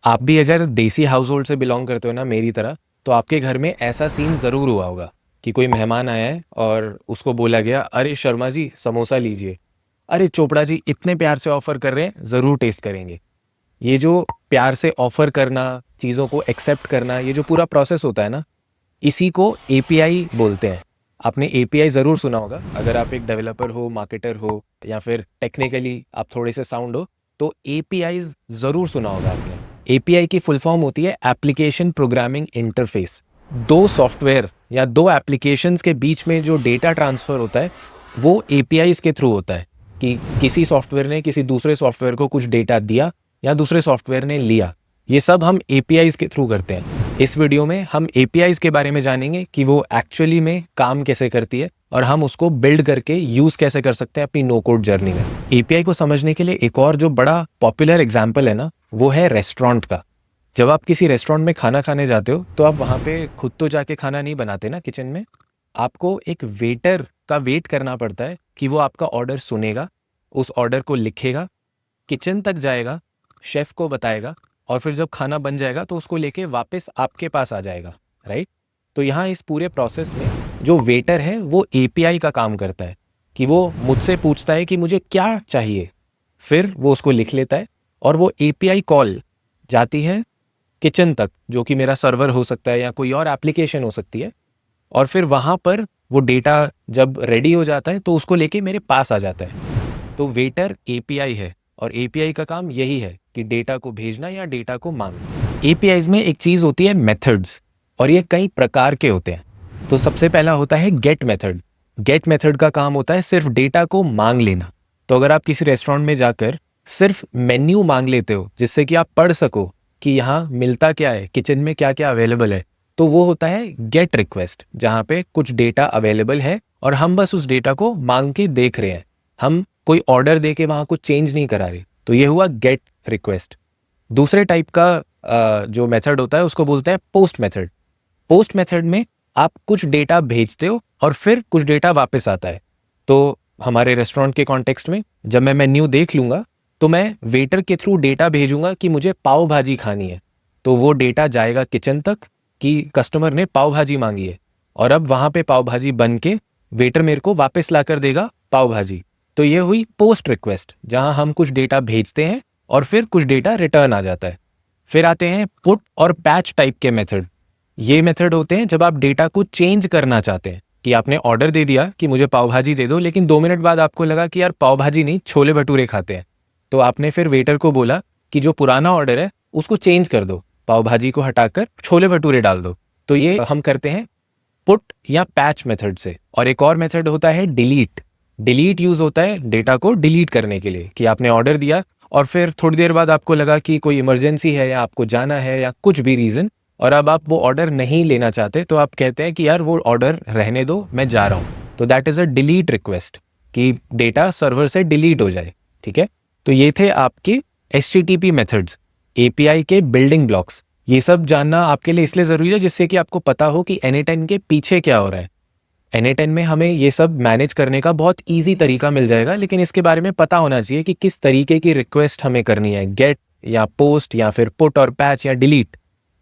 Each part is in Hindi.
आप भी अगर देसी हाउस होल्ड से बिलोंग करते हो ना मेरी तरह, तो आपके घर में ऐसा सीन ज़रूर हुआ होगा कि कोई मेहमान आया है और उसको बोला गया, अरे शर्मा जी समोसा लीजिए, अरे चोपड़ा जी इतने प्यार से ऑफ़र कर रहे हैं, ज़रूर टेस्ट करेंगे। ये जो प्यार से ऑफ़र करना, चीज़ों को एक्सेप्ट करना, ये जो पूरा प्रोसेस होता है ना, इसी को एपीआई बोलते हैं। आपने एपीआई ज़रूर सुना होगा, अगर आप एक डेवलपर हो, मार्केटर हो या फिर टेक्निकली आप थोड़े से साउंड हो, तो एपीआईज़ ज़रूर सुना होगा आपने। एपीआई की फुल फॉर्म होती है एप्लीकेशन प्रोग्रामिंग इंटरफेस। दो सॉफ्टवेयर या दो एप्लीकेशंस के बीच में जो डेटा ट्रांसफ़र होता है, वो एपीआईज़ के थ्रू होता है कि किसी सॉफ्टवेयर ने किसी दूसरे सॉफ्टवेयर को कुछ डेटा दिया या दूसरे सॉफ्टवेयर ने लिया। ये सब हम एपीआईज़ के थ्रू करते हैं। इस वीडियो में हम एपीआईज़ के बारे में जानेंगे कि वो एक्चुअली में काम कैसे करती है और हम उसको बिल्ड करके यूज़ कैसे कर सकते हैं अपनी नो कोड जर्नी में। एपीआई को समझने के लिए एक और जो बड़ा पॉपुलर एग्जाम्पल है ना, वो है रेस्टोरेंट का। जब आप किसी रेस्टोरेंट में खाना खाने जाते हो, तो आप वहाँ पे खुद तो जाके खाना नहीं बनाते ना किचन में। आपको एक वेटर का वेट करना पड़ता है कि वो आपका ऑर्डर सुनेगा, उस ऑर्डर को लिखेगा, किचन तक जाएगा, शेफ़ को बताएगा और फिर जब खाना बन जाएगा तो उसको लेके वापस आपके पास आ जाएगा, राइट? तो यहाँ इस पूरे प्रोसेस में जो वेटर है वो एपीआई का काम करता है कि वो मुझसे पूछता है कि मुझे क्या चाहिए, फिर वो उसको लिख लेता है और वो एपीआई कॉल जाती है किचन तक, जो कि मेरा सर्वर हो सकता है या कोई और एप्लीकेशन हो सकती है, और फिर वहाँ पर वो डेटा जब रेडी हो जाता है तो उसको लेके मेरे पास आ जाता है। तो वेटर एपीआई है और एपीआई का काम यही है कि डेटा को भेजना या डेटा को मांगना। एपीआईज में एक चीज़ होती है मेथड्स, और ये कई प्रकार के होते हैं। तो सबसे पहला होता है गेट मेथड। गेट मेथड का काम होता है सिर्फ डेटा को मांग लेना। तो अगर आप किसी रेस्टोरेंट में जाकर सिर्फ मेन्यू मांग लेते हो जिससे कि आप पढ़ सको कि यहाँ मिलता क्या है, किचन में क्या क्या अवेलेबल है, तो वो होता है गेट रिक्वेस्ट, जहाँ पे कुछ डेटा अवेलेबल है और हम बस उस डेटा को मांग के देख रहे हैं। हम कोई ऑर्डर दे के वहाँ कुछ चेंज नहीं करा रहे। तो ये हुआ गेट रिक्वेस्ट। दूसरे टाइप का जो मेथड होता है उसको बोलते हैं पोस्ट मेथड। पोस्ट मेथड में आप कुछ डेटा भेजते हो और फिर कुछ डेटा वापस आता है। तो हमारे रेस्टोरेंट के कॉन्टेक्स्ट में जब मैं मेन्यू देख लूँगा तो मैं वेटर के थ्रू डेटा भेजूंगा कि मुझे पाव भाजी खानी है। तो वो डेटा जाएगा किचन तक कि कस्टमर ने पाव भाजी मांगी है, और अब वहाँ पे पाव भाजी बन के वेटर मेरे को वापस ला कर देगा पाव भाजी। तो ये हुई पोस्ट रिक्वेस्ट, जहाँ हम कुछ डेटा भेजते हैं और फिर कुछ डेटा रिटर्न आ जाता है। फिर आते हैं पुट और पैच टाइप के मेथड। ये मेथड होते हैं जब आप डेटा को चेंज करना चाहते हैं कि आपने ऑर्डर दे दिया कि मुझे पाव भाजी दे दो, लेकिन 2 मिनट बाद आपको लगा कि यार पाव भाजी नहीं, छोले भटूरे खाते हैं। तो आपने फिर वेटर को बोला कि जो पुराना ऑर्डर है उसको चेंज कर दो, पाव भाजी को हटाकर छोले भटूरे डाल दो। तो ये हम करते हैं पुट या पैच मेथड से। और एक और मेथड होता है डिलीट। डिलीट यूज होता है डेटा को डिलीट करने के लिए कि आपने ऑर्डर दिया और फिर थोड़ी देर बाद आपको लगा कि कोई इमरजेंसी है या आपको जाना है या कुछ भी रीज़न, और अब आप वो ऑर्डर नहीं लेना चाहते, तो आप कहते हैं कि यार वो ऑर्डर रहने दो, मैं जा रहा हूँ। तो that is a delete request, कि डेटा सर्वर से डिलीट हो जाए। ठीक है, तो ये थे आपके HTTP मेथड्स, एपीआई के बिल्डिंग ब्लॉक्स। ये सब जानना आपके लिए इसलिए ज़रूरी है जिससे कि आपको पता हो कि N8N के पीछे क्या हो रहा है। N8N में हमें ये सब मैनेज करने का बहुत ईजी तरीका मिल जाएगा, लेकिन इसके बारे में पता होना चाहिए कि किस तरीके की रिक्वेस्ट हमें करनी है, गेट या पोस्ट या फिर पुट और पैच या डिलीट।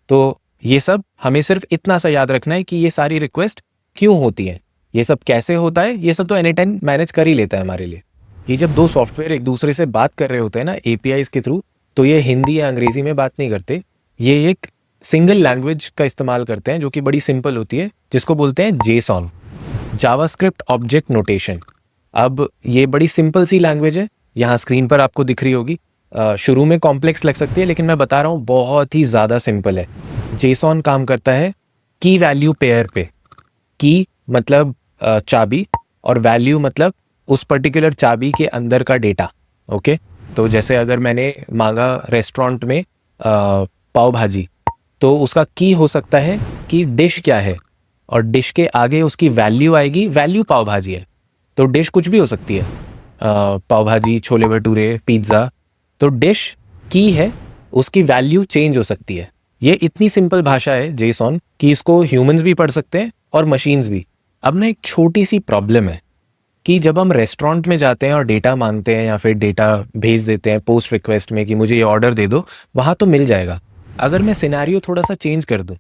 तो ये सब हमें सिर्फ इतना सा याद रखना है कि ये सारी रिक्वेस्ट क्यों होती हैं, ये सब कैसे होता है, ये सब तो N8N मैनेज कर ही लेता है हमारे लिए। ये जब दो सॉफ्टवेयर एक दूसरे से बात कर रहे होते हैं ना एपीआईज के थ्रू, तो ये हिंदी या अंग्रेजी में बात नहीं करते, ये एक सिंगल लैंग्वेज का इस्तेमाल करते हैं जो कि बड़ी सिंपल होती है, जिसको बोलते हैं जेसॉन, जावास्क्रिप्ट ऑब्जेक्ट नोटेशन। अब ये बड़ी सिंपल सी लैंग्वेज है, यहाँ स्क्रीन पर आपको दिख रही होगी। शुरू में कॉम्प्लेक्स लग सकती है, लेकिन मैं बता रहा हूँ बहुत ही ज़्यादा सिंपल है। जेसॉन काम करता है की वैल्यू पेयर पे। की मतलब चाबी, और वैल्यू मतलब उस पर्टिकुलर चाबी के अंदर का डेटा। ओके, तो जैसे अगर मैंने मांगा रेस्टोरेंट में पाव भाजी, तो उसका की हो सकता है कि डिश क्या है, और डिश के आगे उसकी वैल्यू आएगी, वैल्यू पाव भाजी है। तो डिश कुछ भी हो सकती है, पाव भाजी, छोले भटूरे, पिज्ज़ा। तो डिश की है, उसकी वैल्यू चेंज हो सकती है। ये इतनी सिंपल भाषा है जेसॉन कि इसको ह्यूमंस भी पढ़ सकते हैं और मशीन्स भी। अब ना एक छोटी सी प्रॉब्लम है कि जब हम रेस्टोरेंट में जाते हैं और डेटा मांगते हैं या फिर डेटा भेज देते हैं पोस्ट रिक्वेस्ट में कि मुझे ये ऑर्डर दे दो, वहाँ तो मिल जाएगा, अगर मैं सिनेरियो थोड़ा सा चेंज कर दूं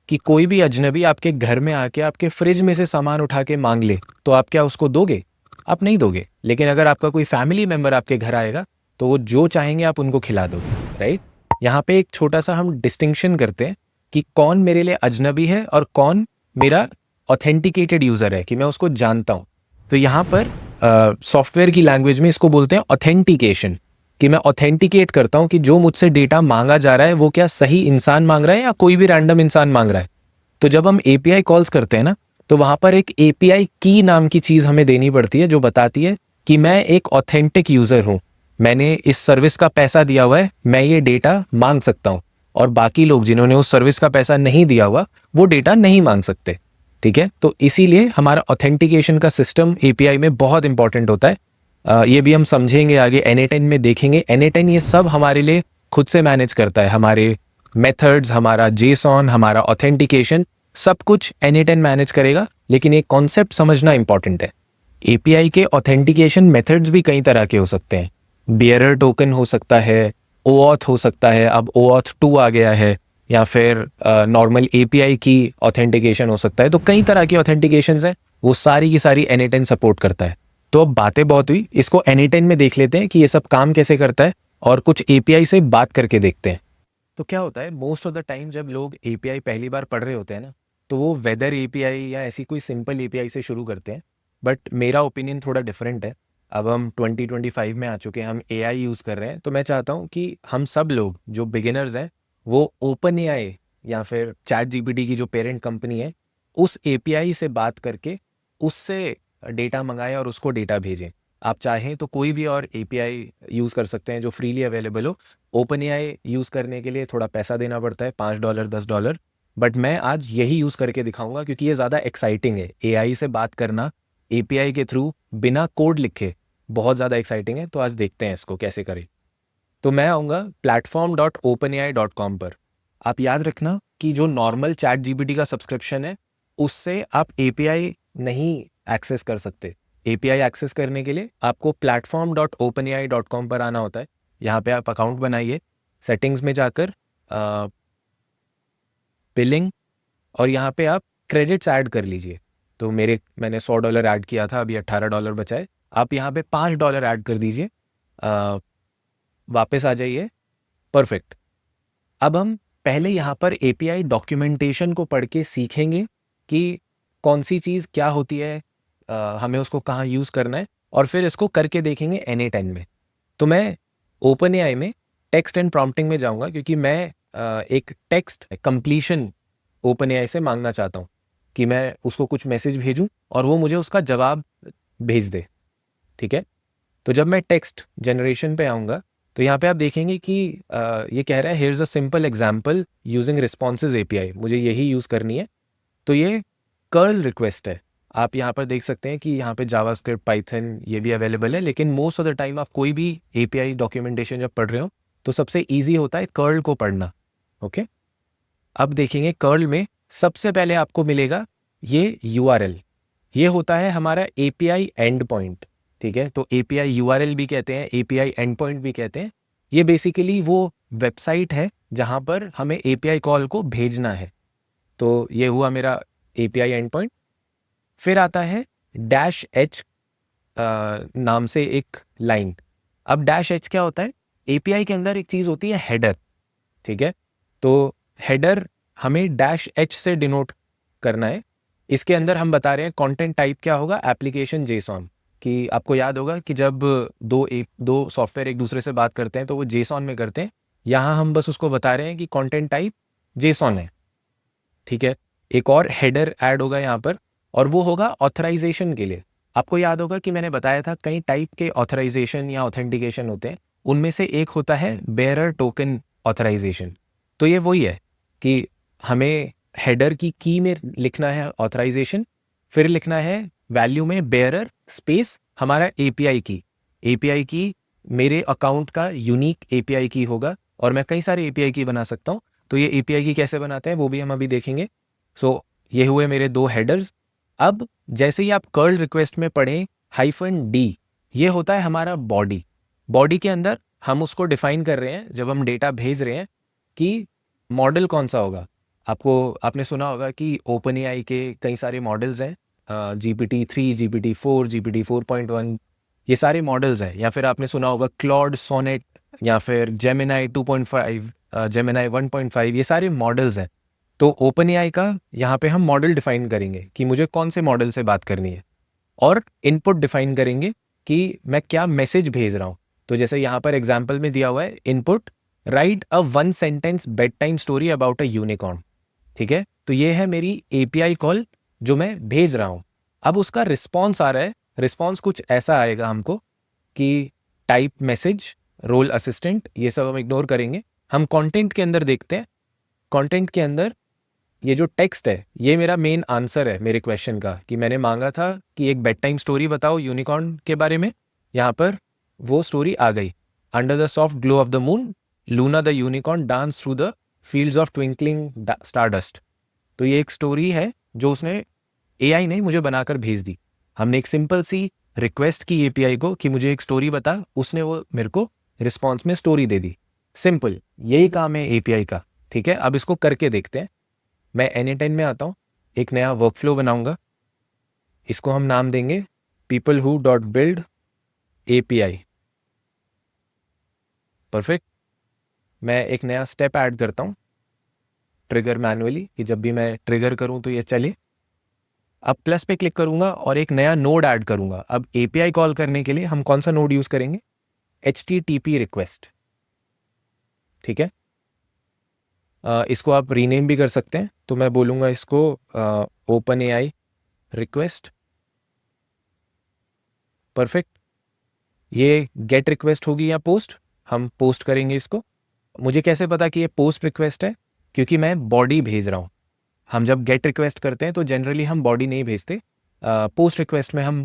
कि कोई भी अजनबी आपके घर में आके आपके फ्रिज में से सामान उठा के मांग ले, तो आप क्या उसको दोगे? आप नहीं दोगे। लेकिन अगर आपका कोई फैमिली मेंबर आपके घर आएगा तो वो जो चाहेंगे आप उनको खिला दोगे, राइट? यहाँ पे एक छोटा सा हम डिस्टिंक्शन करते हैं कि कौन मेरे लिए अजनबी है और कौन मेरा ऑथेंटिकेटेड यूज़र है, कि मैं उसको जानता हूँ। तो यहाँ पर सॉफ्टवेयर की लैंग्वेज में इसको बोलते हैं ऑथेंटिकेशन, कि मैं ऑथेंटिकेट करता हूँ कि जो मुझसे डेटा मांगा जा रहा है वो क्या सही इंसान मांग रहा है या कोई भी रैंडम इंसान मांग रहा है। तो जब हम एपीआई कॉल्स करते हैं ना, तो वहाँ पर एक एपीआई की नाम की चीज़ हमें देनी पड़ती है जो बताती है कि मैं एक ऑथेंटिक यूज़र हूँ, मैंने इस सर्विस का पैसा दिया हुआ है, मैं ये डेटा मांग सकता हूँ। और बाकी लोग जिन्होंने उस सर्विस का पैसा नहीं दिया हुआ वो डेटा नहीं मांग सकते। ठीक है, तो इसीलिए हमारा ऑथेंटिकेशन का सिस्टम एपीआई में बहुत इंपॉर्टेंट होता है। ये भी हम समझेंगे आगे, N8N में देखेंगे। N8N ये सब हमारे लिए खुद से मैनेज करता है, हमारे मेथड्स, हमारा जेसॉन, हमारा ऑथेंटिकेशन, सब कुछ N8N मैनेज करेगा। लेकिन एक कॉन्सेप्ट समझना इंपॉर्टेंट है, एपीआई के ऑथेंटिकेशन मेथड्स भी कई तरह के हो सकते हैं। बियरर टोकन हो सकता है, ओऑथ हो सकता है, अब ओऑथ 2 आ गया है, या फिर नॉर्मल एपीआई की ऑथेंटिकेशन हो सकता है। तो कई तरह की ऑथेंटिकेशंस हैं, वो सारी की सारी N8N सपोर्ट करता है। तो अब बातें बहुत हुई, इसको N8N में देख लेते हैं कि ये सब काम कैसे करता है और कुछ एपीआई से बात करके देखते हैं। तो क्या होता है, मोस्ट ऑफ द टाइम जब लोग एपीआई पहली बार पढ़ रहे होते हैं ना, तो वो वेदर एपीआई या ऐसी कोई सिंपल एपीआई से शुरू करते हैं। बट मेरा ओपिनियन थोड़ा डिफरेंट है। अब हम 2025 में आ चुके हैं, हम एआई यूज़ कर रहे हैं, तो मैं चाहता हूँ कि हम सब लोग जो बिगिनर्स हैं वो ओपन एआई या फिर चैट जीपीटी की जो पेरेंट कंपनी है उस एपीआई से बात करके उससे डेटा मंगाएं और उसको डेटा भेजें। आप चाहें तो कोई भी और एपीआई यूज़ कर सकते हैं जो फ्रीली अवेलेबल हो। ओपन एआई यूज़ करने के लिए थोड़ा पैसा देना पड़ता है, $5 $10। बट मैं आज यही यूज़ करके दिखाऊंगा क्योंकि ये ज़्यादा एक्साइटिंग है। एआई से बात करना एपीआई के थ्रू बिना कोड लिखे बहुत ज़्यादा एक्साइटिंग है। तो आज देखते हैं इसको कैसे करें। तो मैं आऊँगा platform.openai.com पर। आप याद रखना कि जो नॉर्मल चैट जीपीटी का सब्सक्रिप्शन है उससे आप एपीआई नहीं एक्सेस कर सकते। एपीआई एक्सेस करने के लिए आपको platform.openai.com पर आना होता है। यहाँ पे आप अकाउंट बनाइए, सेटिंग्स में जाकर बिलिंग, और यहाँ पे आप क्रेडिट्स ऐड कर लीजिए। तो मैंने $100 ऐड किया था, अभी $18 बचा है। आप यहाँ पे $5 ऐड कर दीजिए, वापस आ जाइए, परफेक्ट। अब हम पहले यहाँ पर एपीआई डॉक्यूमेंटेशन को पढ़ के सीखेंगे कि कौन सी चीज़ क्या होती है, हमें उसको कहाँ यूज़ करना है, और फिर इसको करके देखेंगे N8N में। तो मैं ओपन एआई में टेक्स्ट एंड प्रॉम्प्टिंग में जाऊँगा क्योंकि मैं एक टेक्स्ट कंप्लीशन ओपन एआई से मांगना चाहता हूँ कि मैं उसको कुछ मैसेज भेजूँ और वो मुझे उसका जवाब भेज दे। ठीक है, तो जब मैं टेक्स्ट जनरेशन पे आऊँगा तो यहाँ पे आप देखेंगे कि ये कह रहा है here's a simple example using responses API, मुझे यही यूज़ करनी है। तो ये कर्ल रिक्वेस्ट है। आप यहाँ पर देख सकते हैं कि यहाँ पे जावास्क्रिप्ट, पाइथन ये भी अवेलेबल है, लेकिन मोस्ट ऑफ द टाइम आप कोई भी एपीआई डॉक्यूमेंटेशन जब पढ़ रहे हो तो सबसे इजी होता है कर्ल को पढ़ना। ओके, अब देखेंगे कर्ल में सबसे पहले आपको मिलेगा ये यूआरएल। ये होता है हमारा एपीआई एंड पॉइंट। ठीक है, तो एपीआई यूआरएल भी कहते हैं, एपीआई एंड पॉइंट भी कहते हैं। ये बेसिकली वो वेबसाइट है जहाँ पर हमें एपीआई कॉल को भेजना है। तो ये हुआ मेरा एपीआई एंड पॉइंट। फिर आता है -h नाम से एक लाइन। अब -h क्या होता है, एपीआई के अंदर एक चीज़ होती है हेडर। ठीक है, तो हेडर हमें -h से डिनोट करना है। इसके अंदर हम बता रहे हैं कंटेंट टाइप क्या होगा, एप्लीकेशन जेसॉन। कि आपको याद होगा कि जब दो सॉफ्टवेयर एक दूसरे से बात करते हैं तो वो जेसॉन में करते हैं। यहाँ हम बस उसको बता रहे हैं कि कंटेंट टाइप जेसॉन है। ठीक है, एक और हेडर ऐड होगा यहाँ पर और वो होगा ऑथराइजेशन के लिए। आपको याद होगा कि मैंने बताया था कई टाइप के ऑथराइजेशन या ऑथेंटिकेशन होते हैं, उनमें से एक होता है बेयरर टोकन ऑथराइजेशन। तो ये वही है कि हमें हेडर की में लिखना है ऑथराइजेशन, फिर लिखना है वैल्यू में बेयरर स्पेस हमारा एपीआई की मेरे अकाउंट का यूनिक एपीआई की होगा, और मैं कई सारे एपीआई की बना सकता हूँ। तो ये एपीआई की कैसे बनाते हैं वो भी हम अभी देखेंगे। सो ये हुए मेरे दो हेडर्स। अब जैसे ही आप कर्ल रिक्वेस्ट में पढ़ें -d, ये होता है हमारा बॉडी। बॉडी के अंदर हम उसको डिफाइन कर रहे हैं जब हम डेटा भेज रहे हैं कि मॉडल कौन सा होगा? आपने सुना होगा कि ओपन एआई के कई सारे मॉडल्स हैं, GPT-3, GPT-4, GPT-4.1, ये सारे मॉडल्स हैं। या फिर आपने सुना होगा क्लॉड, सोनेट, या फिर जेमिनाई 2.5, जेमिनाई 1.5, ये सारे मॉडल्स हैं। तो ओपन एआई का यहाँ पे हम मॉडल डिफाइन करेंगे कि मुझे कौन से मॉडल से बात करनी है, और इनपुट डिफाइन करेंगे कि मैं क्या मैसेज भेज रहा हूँ। तो जैसे यहाँ पर एग्जाम्पल में दिया हुआ है, input right a 1 sentence bed time story about a unicorn. ठीक है, तो ये है मेरी एपीआई कॉल जो मैं भेज रहा हूँ। अब उसका रिस्पॉन्स आ रहा है, रिस्पॉन्स कुछ ऐसा आएगा हमको कि टाइप मैसेज, रोल असिस्टेंट, ये सब हम इग्नोर करेंगे। हम कंटेंट के अंदर देखते हैं। कंटेंट के अंदर ये जो टेक्स्ट है, ये मेरा मेन आंसर है मेरे क्वेश्चन का, कि मैंने मांगा था कि एक बेड टाइम स्टोरी बताओ यूनिकॉर्न के बारे में। यहाँ पर वो स्टोरी आ गई। Under the soft glow of the moon, Luna the unicorn dance through the fields of twinkling stardust. तो ये एक स्टोरी है जो उसने, एआई ने मुझे बनाकर भेज दी। हमने एक सिंपल सी रिक्वेस्ट की एपीआई को कि मुझे एक स्टोरी बता, उसने वो मेरे को रिस्पॉन्स में स्टोरी दे दी। सिंपल, यही काम है एपीआई का। ठीक है, अब इसको करके देखते हैं। मैं N10 में आता हूँ, एक नया वर्कफ्लो बनाऊंगा। इसको हम नाम देंगे peoplewho.build API। परफेक्ट। मैं एक नया स्टेप ऐड करता हूँ, ट्रिगर मैनुअली, कि जब भी मैं ट्रिगर करूँ तो ये चले। अब प्लस पे क्लिक करूंगा और एक नया नोड ऐड करूंगा। अब एपीआई कॉल करने के लिए हम कौन सा नोड यूज करेंगे? HTTP request. ठीक है, इसको आप रीनेम भी कर सकते हैं। तो मैं बोलूंगा इसको ओपन एआई रिक्वेस्ट। परफेक्ट। ये गेट रिक्वेस्ट होगी या पोस्ट, हम पोस्ट करेंगे इसको। मुझे कैसे पता कि ये पोस्ट रिक्वेस्ट है? क्योंकि मैं बॉडी भेज रहा हूँ। हम जब गेट रिक्वेस्ट करते हैं तो जनरली हम बॉडी नहीं भेजते, पोस्ट रिक्वेस्ट में हम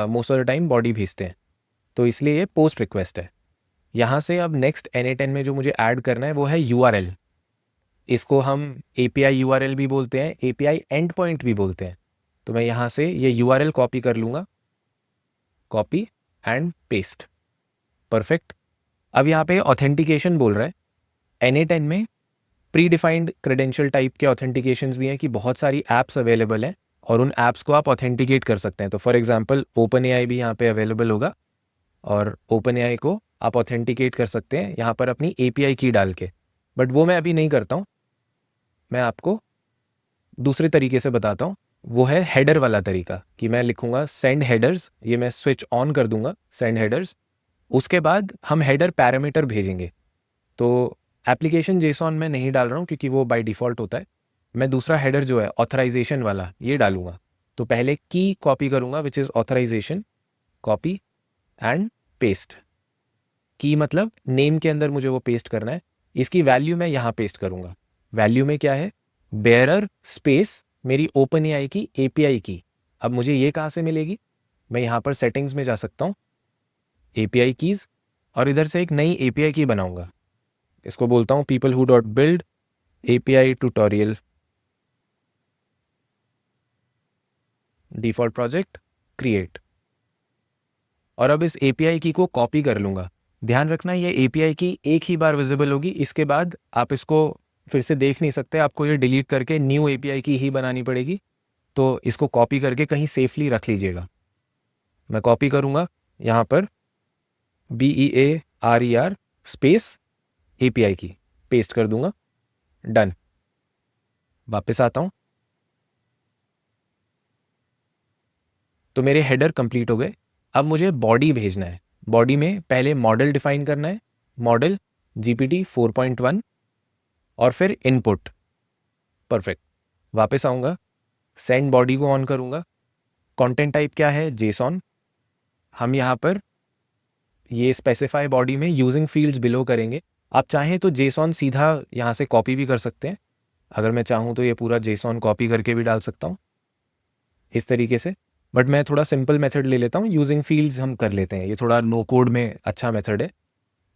most of the time body भेजते हैं। तो इसलिए ये पोस्ट रिक्वेस्ट है। यहाँ से अब नेक्स्ट N10 में जो मुझे ऐड करना है वो है URL। इसको हम API URL भी बोलते हैं, API एंड पॉइंट भी बोलते हैं। तो मैं यहाँ से ये URL कॉपी कर लूँगा, कॉपी एंड पेस्ट। परफेक्ट। अब यहाँ पे ऑथेंटिकेशन बोल रहा है। N10 में प्री डिफाइंड क्रेडेंशियल टाइप के ऑथेंटिकेशंस भी हैं, कि बहुत सारी ऐप्स अवेलेबल हैं और उन ऐप्स को आप ऑथेंटिकेट कर सकते हैं। तो फॉर एग्जांपल ओपन एआई भी यहाँ पे अवेलेबल होगा, और ओपन एआई को आप ऑथेंटिकेट कर सकते हैं यहाँ पर अपनी एपीआई की डाल के। बट वो मैं अभी नहीं करता हूँ, मैं आपको दूसरे तरीके से बताता हूँ। वो है हेडर वाला तरीका, कि मैं लिखूंगा सेंड हेडर्स, ये मैं स्विच ऑन कर दूंगा, सेंड हेडर्स। उसके बाद हम हेडर पैरामीटर भेजेंगे। तो एप्लीकेशन जेसॉन में नहीं डाल रहा हूँ क्योंकि वो बाय डिफ़ॉल्ट होता है। मैं दूसरा हेडर जो है ऑथराइजेशन वाला, ये डालूंगा। तो पहले की कॉपी करूंगा which is authorization, copy and paste. की मतलब नेम के अंदर मुझे वो पेस्ट करना है। इसकी वैल्यू मैं यहाँ पेस्ट करूंगा। वैल्यू में क्या है? बेयरर स्पेस मेरी ओपन एआई की एपीआई की। अब मुझे ये कहाँ से मिलेगी? मैं यहाँ पर सेटिंग्स में जा सकता हूँ, एपीआई कीज, और इधर से एक नई एपीआई की बनाऊंगा। इसको बोलता हूँ peoplewho.build API tutorial, default project, create. और अब इस एपीआई की को कॉपी कर लूँगा। ध्यान रखना, ये एपीआई की एक ही बार विजिबल होगी, इसके बाद आप इसको फिर से देख नहीं सकते। आपको ये डिलीट करके न्यू एपीआई की ही बनानी पड़ेगी। तो इसको कॉपी करके कहीं सेफली रख लीजिएगा। मैं कॉपी करूँगा यहाँ पर BEARER स्पेस API की, पेस्ट कर दूंगा, डन। वापस आता हूँ, तो मेरे हेडर कंप्लीट हो गए। अब मुझे बॉडी भेजना है। बॉडी में पहले मॉडल डिफाइन करना है, मॉडल GPT 4.1, और फिर इनपुट। परफेक्ट। वापस आऊँगा, सेंड बॉडी को ऑन करूँगा। कंटेंट टाइप क्या है? जेसॉन। हम यहाँ पर ये स्पेसिफाई बॉडी में यूजिंग फील्ड्स बिलो करेंगे। आप चाहें तो जेसॉन सीधा यहाँ से कॉपी भी कर सकते हैं। अगर मैं चाहूँ तो ये पूरा जेसॉन कॉपी करके भी डाल सकता हूँ इस तरीके से। बट मैं थोड़ा सिंपल मेथड ले लेता हूँ, यूजिंग फील्ड्स हम कर लेते हैं, ये थोड़ा नो कोड में अच्छा मेथड है।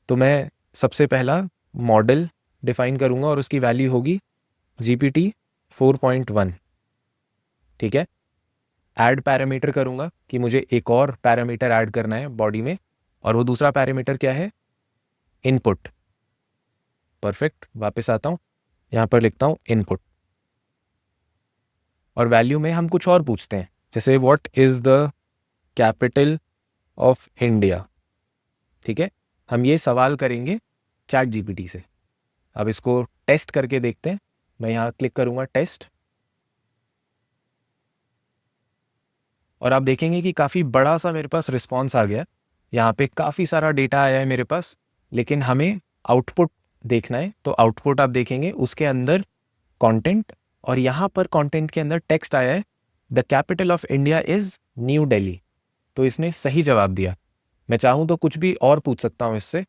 तो मैं सबसे पहला मॉडल डिफाइन करूँगा और उसकी वैल्यू होगी GPT 4.1। ठीक है, ऐड पैरामीटर करूँगा कि मुझे एक और पैरामीटर ऐड करना है बॉडी में, और वो दूसरा पैरामीटर क्या है? इनपुट। परफेक्ट। वापस आता हूँ, यहाँ पर लिखता हूँ इनपुट, और वैल्यू में हम कुछ और पूछते हैं, जैसे what is the capital of India. ठीक है, हम ये सवाल करेंगे चैट जीपीटी से। अब इसको टेस्ट करके देखते हैं। मैं यहाँ क्लिक करूँगा टेस्ट, और आप देखेंगे कि काफ़ी बड़ा सा मेरे पास रिस्पॉन्स आ गया। यहाँ पे काफ़ी सारा डेटा आया है मेरे पास, लेकिन हमें आउटपुट देखना है। तो आउटपुट आप देखेंगे उसके अंदर कंटेंट, और यहाँ पर कंटेंट के अंदर टेक्स्ट आया है the capital of India is new Delhi. तो इसने सही जवाब दिया। मैं चाहूँ तो कुछ भी और पूछ सकता हूँ इससे।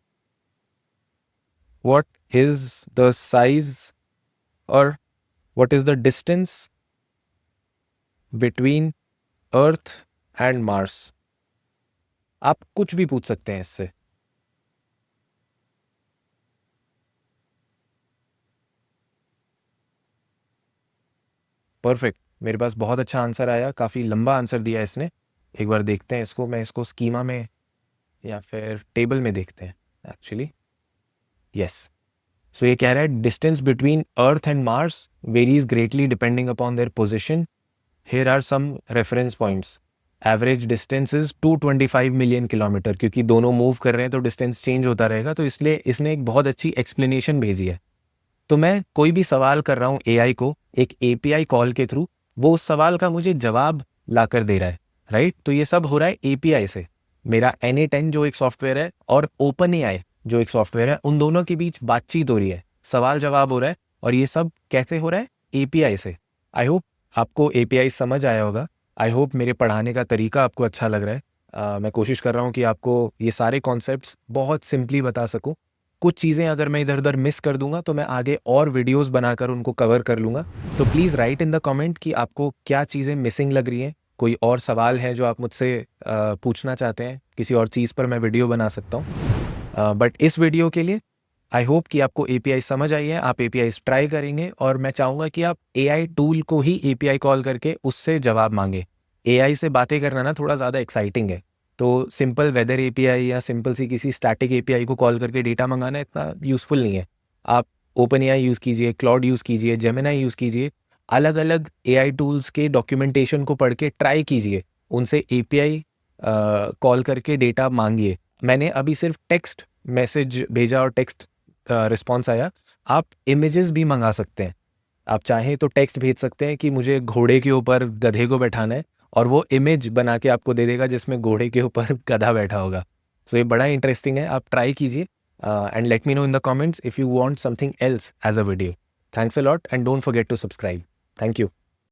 व्हाट इज़ द साइज और what is the distance between Earth and Mars. आप कुछ भी पूछ सकते हैं इससे। परफेक्ट, मेरे पास बहुत अच्छा आंसर आया, काफ़ी लंबा आंसर दिया इसने। एक बार देखते हैं इसको, मैं इसको स्कीमा में या फिर टेबल में देखते हैं एक्चुअली। यस, सो ये कह रहा है distance between Earth and Mars varies greatly depending upon their position. Here are some reference points. Average distance is 225 million kilometer, क्योंकि दोनों मूव कर रहे हैं तो डिस्टेंस चेंज होता रहेगा, तो इसलिए इसने एक बहुत अच्छी एक्सप्लेनेशन भेजी है। तो मैं कोई भी सवाल कर रहा हूँ एआई को एक एपीआई कॉल के थ्रू, वो उस सवाल का मुझे जवाब ला कर दे रहा है, राइट। तो ये सब हो रहा है एपीआई से। मेरा NA10 जो एक सॉफ्टवेयर है और ओपन एआई जो एक सॉफ्टवेयर है, उन दोनों के बीच बातचीत हो रही है, सवाल जवाब हो रहा है, और ये सब कैसे हो रहा है? एपीआई से। आई होप आपको एपीआई समझ आया होगा। आई होप मेरे पढ़ाने का तरीका आपको अच्छा लग रहा है। मैं कोशिश कर रहा हूँ कि आपको ये सारे कॉन्सेप्ट्स बहुत सिंपली बता सकूँ। कुछ चीज़ें अगर मैं इधर उधर मिस कर दूंगा तो मैं आगे और वीडियोस बनाकर उनको कवर कर लूँगा। तो please write in the comment कि आपको क्या चीज़ें मिसिंग लग रही हैं, कोई और सवाल है जो आप मुझसे पूछना चाहते हैं, किसी और चीज़ पर मैं वीडियो बना सकता हूँ। बट इस वीडियो के लिए आई होप कि आपको एपीआई समझ आई है, आप एपीआई ट्राई करेंगे, और मैं चाहूँगा कि आप एआई टूल को ही एपीआई कॉल करके उससे जवाब मांगे। एआई से बातें करना ना थोड़ा ज़्यादा एक्साइटिंग है, तो सिंपल वेदर एपीआई या सिंपल सी किसी स्टैटिक एपीआई को कॉल करके डेटा मंगाना इतना यूज़फुल नहीं है। आप ओपन एआई यूज़ कीजिए, क्लाउड यूज़ कीजिए, जेमिनाई यूज़ कीजिए, अलग अलग एआई टूल्स के डॉक्यूमेंटेशन को पढ़ के ट्राई कीजिए, उनसे एपीआई कॉल करके डेटा मांगिए। मैंने अभी सिर्फ टेक्स्ट मैसेज भेजा और टेक्स्ट रिस्पॉन्स आया। आप इमेजेस भी मंगा सकते हैं। आप चाहें तो टेक्स्ट भेज सकते हैं कि मुझे घोड़े के ऊपर गधे को बैठाना है, और वो इमेज बना के आपको दे देगा जिसमें घोड़े के ऊपर गधा बैठा होगा। सो ये बड़ा इंटरेस्टिंग है, आप ट्राई कीजिए, and let me know in the comments if you want something else as a video. Thanks a lot and don't forget to subscribe. Thank you.